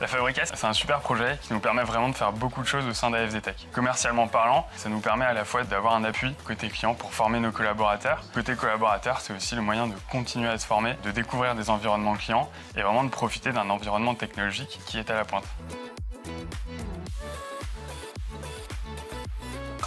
La Fabrica, c'est un super projet qui nous permet vraiment de faire beaucoup de choses au sein d'AFD Tech. Commercialement parlant, ça nous permet à la fois d'avoir un appui côté client pour former nos collaborateurs. Côté collaborateurs, c'est aussi le moyen de continuer à se former, de découvrir des environnements clients et vraiment de profiter d'un environnement technologique qui est à la pointe.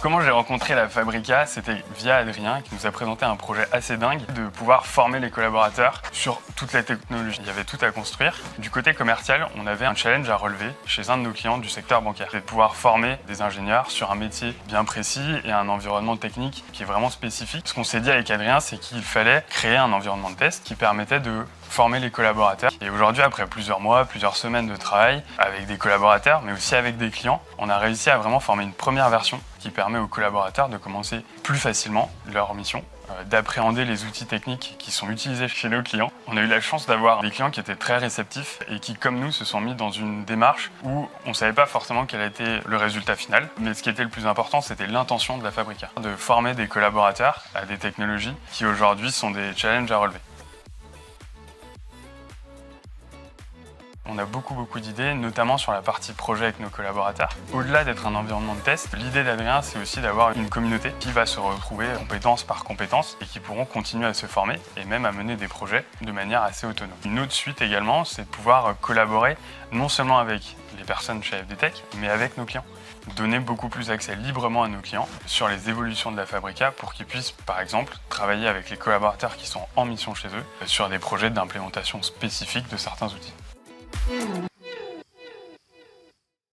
Comment j'ai rencontré la Fabrica? C'était via Adrien qui nous a présenté un projet assez dingue de pouvoir former les collaborateurs sur toute la technologie. Il y avait tout à construire. Du côté commercial, on avait un challenge à relever chez un de nos clients du secteur bancaire. C'est de pouvoir former des ingénieurs sur un métier bien précis et un environnement technique qui est vraiment spécifique. Ce qu'on s'est dit avec Adrien, c'est qu'il fallait créer un environnement de test qui permettait de former les collaborateurs. Et aujourd'hui, après plusieurs mois, plusieurs semaines de travail avec des collaborateurs, mais aussi avec des clients, on a réussi à vraiment former une première version qui permet aux collaborateurs de commencer plus facilement leur mission, d'appréhender les outils techniques qui sont utilisés chez nos clients. On a eu la chance d'avoir des clients qui étaient très réceptifs et qui, comme nous, se sont mis dans une démarche où on ne savait pas forcément quel était le résultat final. Mais ce qui était le plus important, c'était l'intention de la Fabrica, de former des collaborateurs à des technologies qui aujourd'hui sont des challenges à relever. On a beaucoup d'idées, notamment sur la partie projet avec nos collaborateurs. Au-delà d'être un environnement de test, l'idée d'Adrien, c'est aussi d'avoir une communauté qui va se retrouver compétence par compétence et qui pourront continuer à se former et même à mener des projets de manière assez autonome. Une autre suite également, c'est de pouvoir collaborer non seulement avec les personnes chez AFD Tech, mais avec nos clients. Donner beaucoup plus accès librement à nos clients sur les évolutions de la Fabrica pour qu'ils puissent, par exemple, travailler avec les collaborateurs qui sont en mission chez eux sur des projets d'implémentation spécifiques de certains outils.